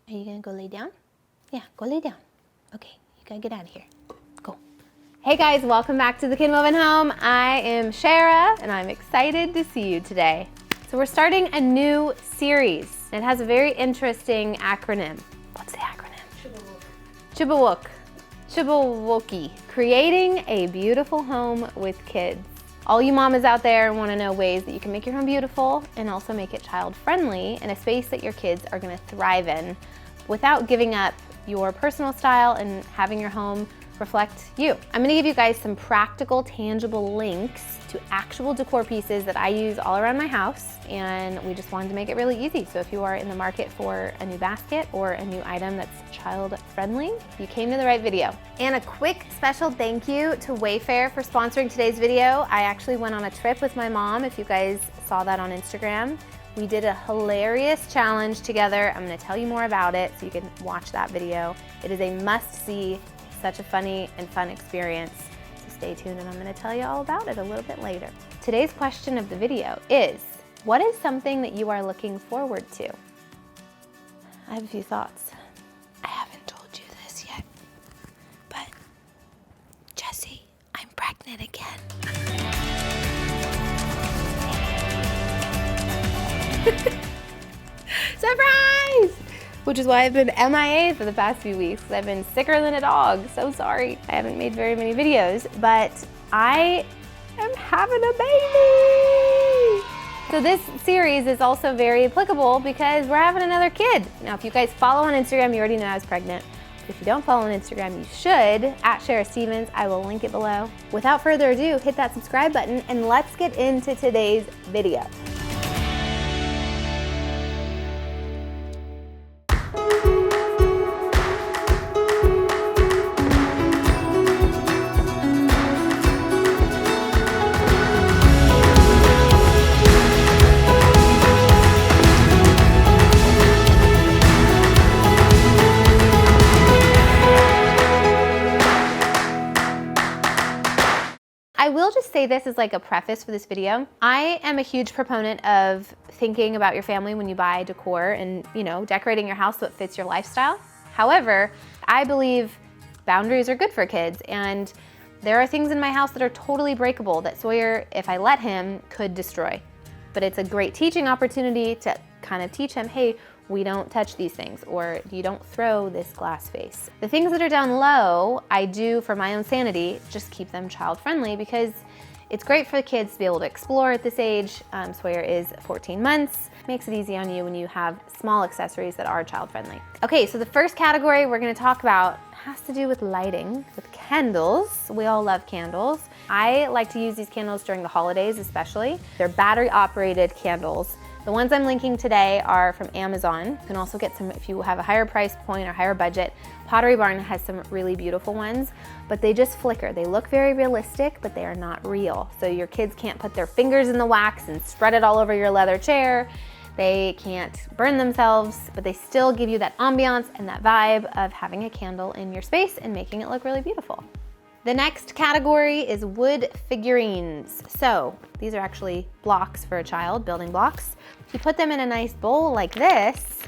Are you gonna go lay down? Yeah, go lay down. Okay, you gotta get out of here. Go. Hey guys, welcome back to The Kid Woven Home. I am Sharrah, and I'm excited to see you today. So we're starting a new series. It has a very interesting acronym. What's the acronym? Chibawok. Chibawoki. Creating a beautiful home with kids. All you mamas out there want to know ways that you can make your home beautiful and also make it child-friendly in a space that your kids are going to thrive in without giving up your personal style and having your home reflect you. I'm going to give you guys some practical, tangible links to actual decor pieces that I use all around my house, and we just wanted to make it really easy. So if you are in the market for a new basket or a new item that's child-friendly, you came to the right video. And a quick special thank you to Wayfair for sponsoring today's video. I actually went on a trip with my mom, if you guys saw that on Instagram. We did a hilarious challenge together. I'm gonna tell you more about it so you can watch that video. It is a must-see. Such a funny and fun experience. So stay tuned and I'm going to tell you all about it a little bit later. Today's question of the video is, what is something that you are looking forward to? I have a few thoughts. I haven't told you this yet, but Jessie, I'm pregnant again. Surprise! Which is why I've been MIA for the past few weeks. I've been sicker than a dog, so sorry. I haven't made very many videos, but I am having a baby. So this series is also very applicable because we're having another kid. Now, if you guys follow on Instagram, you already know I was pregnant. If you don't follow on Instagram, you should, at Sharrah Stevens. I will link it below. Without further ado, hit that subscribe button and let's get into today's video. I will just say this as like a preface for this video. I am a huge proponent of thinking about your family when you buy decor and, you know, decorating your house so it fits your lifestyle. However, I believe boundaries are good for kids, and there are things in my house that are totally breakable that Sawyer, if I let him, could destroy. But it's a great teaching opportunity to kind of teach him, hey, we don't touch these things, or you don't throw this glass vase. The things that are down low, I do for my own sanity, just keep them child-friendly because it's great for the kids to be able to explore at this age. Sawyer is 14 months. Makes it easy on you when you have small accessories that are child-friendly. Okay, so the first category we're gonna talk about has to do with lighting, with candles. We all love candles. I like to use these candles during the holidays especially. They're battery-operated candles. The ones I'm linking today are from Amazon. You can also get some if you have a higher price point or higher budget. Pottery Barn has some really beautiful ones, but they just flicker. They look very realistic, but they are not real. So your kids can't put their fingers in the wax and spread it all over your leather chair. They can't burn themselves, but they still give you that ambiance and that vibe of having a candle in your space and making it look really beautiful. The next category is wood figurines. So these are actually blocks for a child, building blocks. If you put them in a nice bowl like this,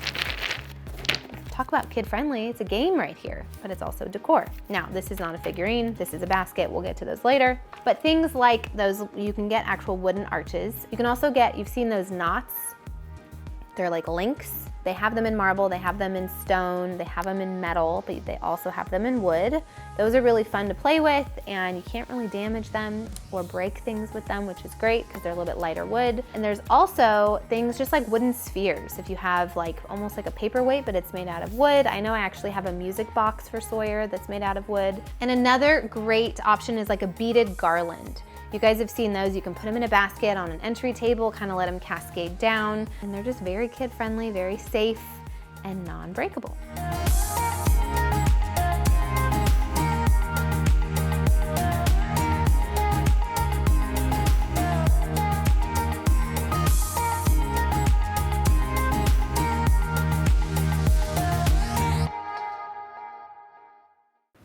talk about kid-friendly, it's a game right here, but it's also decor. Now, this is not a figurine, this is a basket, we'll get to those later. But things like those, you can get actual wooden arches. You can also get, you've seen those knots, they're like links. They have them in marble, they have them in stone, they have them in metal, but they also have them in wood. Those are really fun to play with, and you can't really damage them or break things with them, which is great because they're a little bit lighter wood. And there's also things just like wooden spheres. If you have like almost like a paperweight, but it's made out of wood. I know I actually have a music box for Sawyer that's made out of wood. And another great option is like a beaded garland. You guys have seen those. You can put them in a basket on an entry table, kind of let them cascade down. And they're just very kid-friendly, very safe, and non-breakable.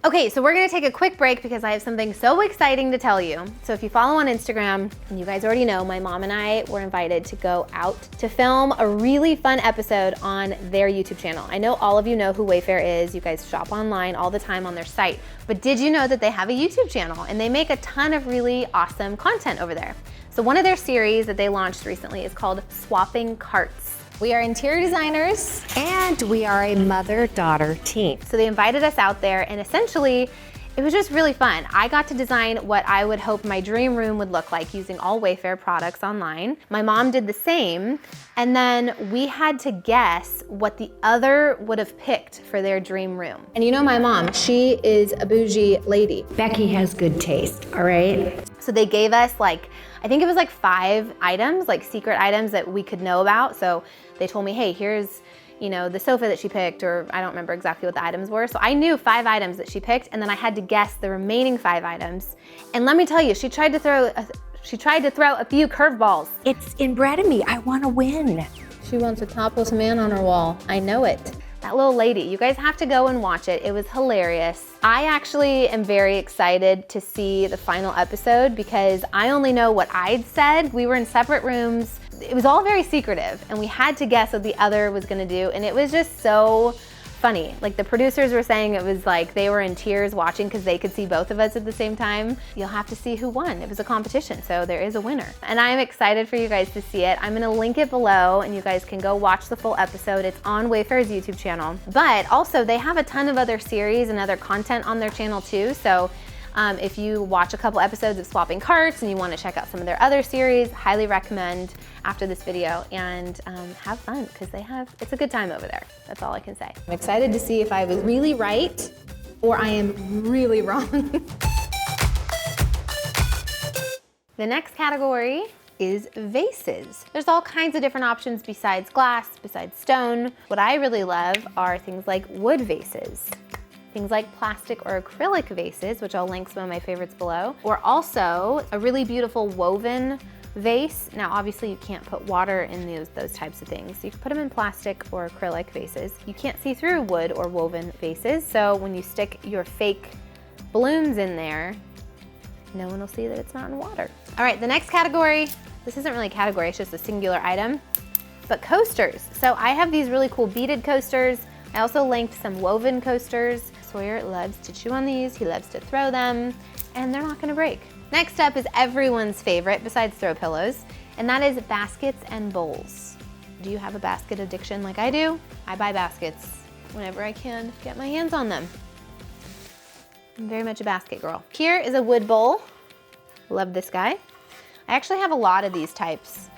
Okay, so we're gonna take a quick break because I have something so exciting to tell you. So if you follow on Instagram, and you guys already know, my mom and I were invited to go out to film a really fun episode on their YouTube channel. I know all of you know who Wayfair is. You guys shop online all the time on their site. But did you know that they have a YouTube channel and they make a ton of really awesome content over there? So one of their series that they launched recently is called Swapping Carts. We are interior designers and we are a mother-daughter team. So they invited us out there and essentially it was just really fun. I got to design what I would hope my dream room would look like using all Wayfair products online. My mom did the same, and then we had to guess what the other would have picked for their dream room. And you know my mom, she is a bougie lady. Becky has good taste, all right? So they gave us I think it was 5 items, secret items that we could know about. So they told me, hey, here's the sofa that she picked, or I don't remember exactly what the items were. So I knew 5 items that she picked, and then I had to guess the remaining 5 items. And let me tell you, she tried to throw a few curveballs. It's inbred in me, I wanna win. She wants a topless man on her wall. I know it. That little lady, you guys have to go and watch it. It was hilarious. I actually am very excited to see the final episode because I only know what I'd said. We were in separate rooms. It was all very secretive and we had to guess what the other was gonna do, and it was just so funny. The producers were saying it was they were in tears watching because they could see both of us at the same time. You'll have to see who won. It was a competition, so there is a winner. And I'm excited for you guys to see it. I'm gonna link it below and you guys can go watch the full episode. It's on Wayfair's YouTube channel. But also they have a ton of other series and other content on their channel too. So if you watch a couple episodes of Swapping Carts and you want to check out some of their other series, highly recommend after this video, and have fun because it's a good time over there. That's all I can say. I'm excited to see if I was really right or I am really wrong. The next category is vases. There's all kinds of different options besides glass, besides stone. What I really love are things like wood vases. Things like plastic or acrylic vases, which I'll link some of my favorites below, or also a really beautiful woven vase. Now, obviously you can't put water in those types of things. You can put them in plastic or acrylic vases. You can't see through wood or woven vases, so when you stick your fake balloons in there, no one will see that it's not in water. All right, the next category, this isn't really a category, it's just a singular item, but coasters. So I have these really cool beaded coasters. I also linked some woven coasters. Sawyer loves to chew on these, he loves to throw them, and they're not gonna break. Next up is everyone's favorite besides throw pillows, and that is baskets and bowls. Do you have a basket addiction like I do? I buy baskets whenever I can get my hands on them. I'm very much a basket girl. Here is a wood bowl. Love this guy. I actually have a lot of these types.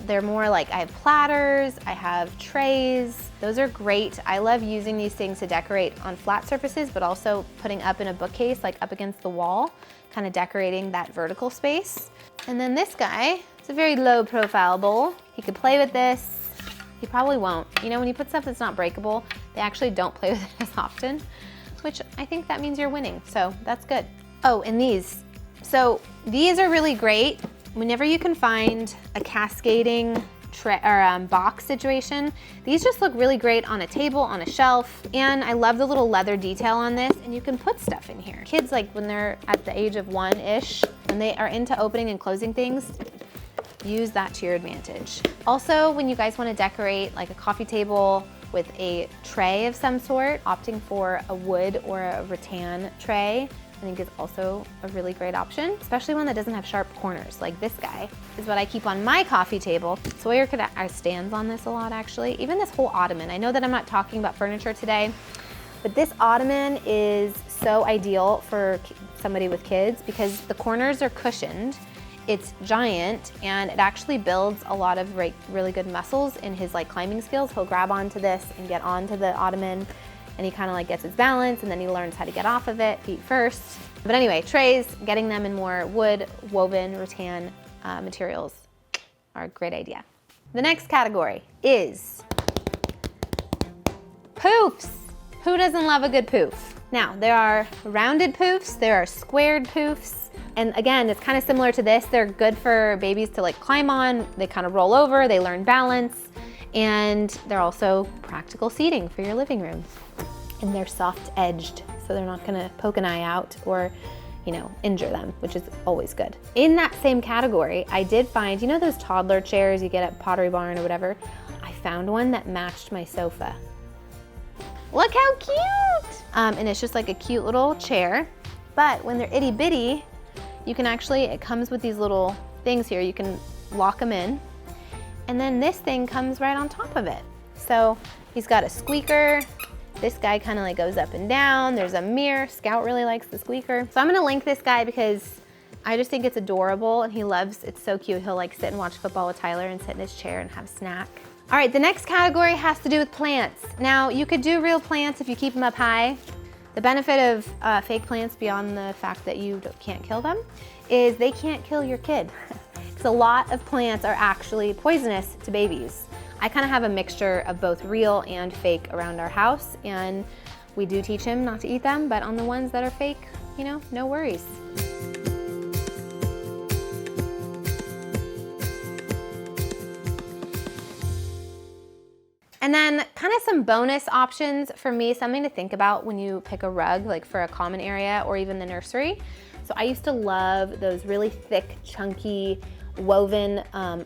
They're more I have platters, I have trays. Those are great. I love using these things to decorate on flat surfaces, but also putting up in a bookcase, up against the wall, kind of decorating that vertical space. And then this guy, it's a very low profile bowl. He could play with this. He probably won't. When you put stuff that's not breakable, they actually don't play with it as often, which I think that means you're winning. So that's good. Oh, and these. So these are really great. Whenever you can find a cascading box situation, these just look really great on a table, on a shelf, and I love the little leather detail on this, and you can put stuff in here. Kids, when they're at the age of 1-ish, when they are into opening and closing things, use that to your advantage. Also, when you guys want to decorate a coffee table with a tray of some sort, opting for a wood or a rattan tray, I think is also a really great option, especially one that doesn't have sharp corners. Like this guy is what I keep on my coffee table. Sawyer stands on this a lot actually. Even this whole ottoman. I know that I'm not talking about furniture today, but this ottoman is so ideal for somebody with kids because the corners are cushioned. It's giant and it actually builds a lot of really good muscles in his climbing skills. He'll grab onto this and get onto the ottoman, and he kind of gets his balance, and then he learns how to get off of it, feet first. But anyway, trays, getting them in more wood, woven, rattan materials are a great idea. The next category is poofs. Who doesn't love a good poof? Now, there are rounded poofs, there are squared poofs, and again, it's kind of similar to this. They're good for babies to climb on, they kind of roll over, they learn balance, and they're also practical seating for your living room. And they're soft-edged so they're not gonna poke an eye out or, you know, injure them, which is always good. In that same category, I did find, you know those toddler chairs you get at Pottery Barn or whatever? I found one that matched my sofa. Look how cute! And it's just like a cute little chair, but when they're itty bitty, you can actually, it comes with these little things here, you can lock them in, and then this thing comes right on top of it. So he's got a squeaker. This guy kind of like goes up and down. There's a mirror. Scout really likes the squeaker. So I'm gonna link this guy because I just think it's adorable and he loves, it's so cute. He'll like sit and watch football with Tyler and sit in his chair and have a snack. All right, the next category has to do with plants. Now you could do real plants if you keep them up high. The benefit of fake plants, beyond the fact that you can't kill them, is they can't kill your kid. Because a lot of plants are actually poisonous to babies. I kind of have a mixture of both real and fake around our house, and we do teach him not to eat them, but on the ones that are fake, you know, no worries. And then kind of some bonus options for me, something to think about when you pick a rug, like for a common area or even the nursery. So I used to love those really thick, chunky, woven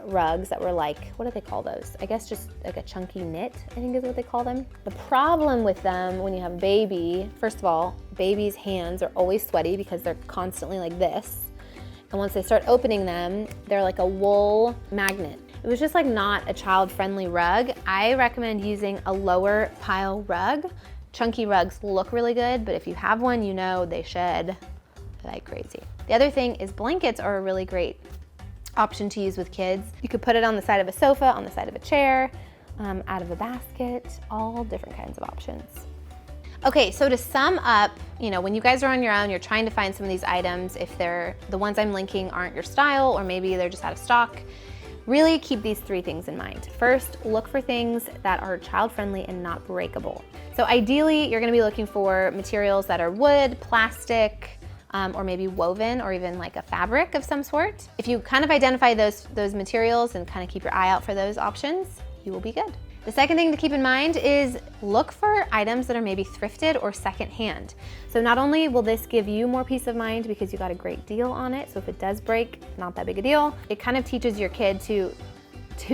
rugs that were like, what do they call those? I guess just like a chunky knit, I think is what they call them. The problem with them when you have a baby, first of all, babies' hands are always sweaty because they're constantly like this. And once they start opening them, they're like a wool magnet. It was just like not a child-friendly rug. I recommend using a lower pile rug. Chunky rugs look really good, but if you have one, you know they shed like crazy. The other thing is blankets are a really great option to use with kids. You could put it on the side of a sofa, on the side of a chair, out of a basket, all different kinds of options. Okay, so to sum up, you know, when you guys are on your own, you're trying to find some of these items, if they're, the ones I'm linking aren't your style, or maybe they're just out of stock, really keep these three things in mind. First, look for things that are child-friendly and not breakable. So ideally, you're gonna be looking for materials that are wood, plastic, or maybe woven, or even like a fabric of some sort. If you kind of identify those materials and kind of keep your eye out for those options, you will be good. The second thing to keep in mind is look for items that are maybe thrifted or secondhand. So not only will this give you more peace of mind because you got a great deal on it, so if it does break, not that big a deal. It kind of teaches your kid to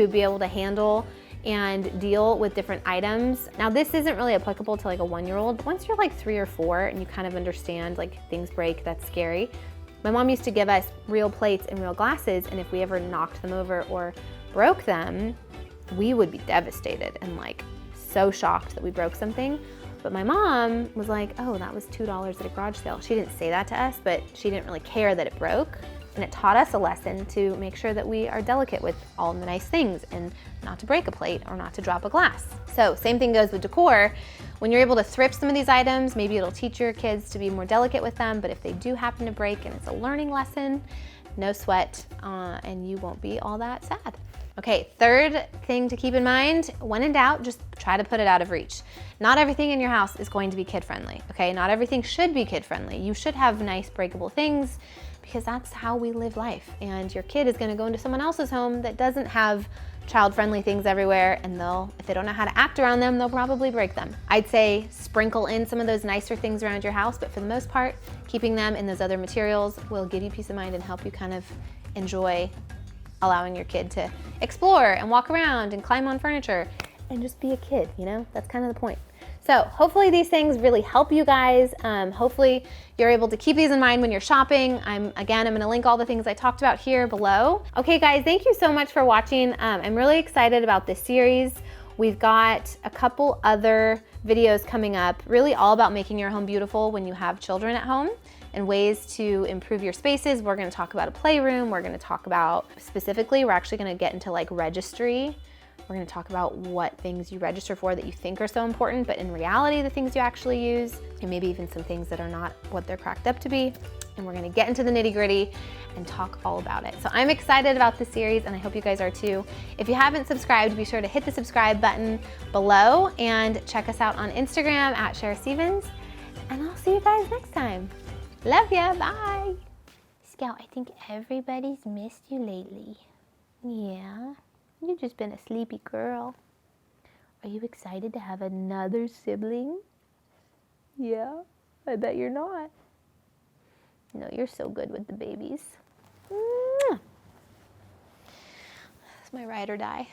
be able to handle and deal with different items. Now this isn't really applicable to like a 1-year-old, but once you're like 3 or 4 and you kind of understand like things break, that's scary. My mom used to give us real plates and real glasses, and if we ever knocked them over or broke them, we would be devastated and like so shocked that we broke something. But my mom was like, oh, that was $2 at a garage sale. She didn't say that to us, but she didn't really care that it broke. And it taught us a lesson to make sure that we are delicate with all the nice things and not to break a plate or not to drop a glass. So same thing goes with decor. When you're able to thrift some of these items, maybe it'll teach your kids to be more delicate with them, but if they do happen to break and it's a learning lesson, no sweat, and you won't be all that sad. Okay, third thing to keep in mind, when in doubt, just try to put it out of reach. Not everything in your house is going to be kid-friendly, okay? Not everything should be kid-friendly. You should have nice breakable things because that's how we live life. And your kid is gonna go into someone else's home that doesn't have child-friendly things everywhere, and if they don't know how to act around them, they'll probably break them. I'd say sprinkle in some of those nicer things around your house, but for the most part, keeping them in those other materials will give you peace of mind and help you kind of enjoy allowing your kid to explore and walk around and climb on furniture and just be a kid, you know? That's kind of the point. So hopefully these things really help you guys. Hopefully you're able to keep these in mind when you're shopping. I'm gonna link all the things I talked about here below. Okay guys, thank you so much for watching. I'm really excited about this series. We've got a couple other videos coming up, really all about making your home beautiful when you have children at home and ways to improve your spaces. We're gonna talk about a playroom. We're gonna talk about, specifically, we're actually gonna get into like registry. We're gonna talk about what things you register for that you think are so important, but in reality, the things you actually use, and maybe even some things that are not what they're cracked up to be. And we're gonna get into the nitty-gritty and talk all about it. So I'm excited about this series, and I hope you guys are too. If you haven't subscribed, be sure to hit the subscribe button below and check us out on Instagram at Sharrah, and I'll see you guys next time. Love ya, bye. Scout, I think everybody's missed you lately. Yeah, you've just been a sleepy girl. Are you excited to have another sibling? Yeah. I bet you're not. No, you're so good with the babies. Mwah. That's my ride or die.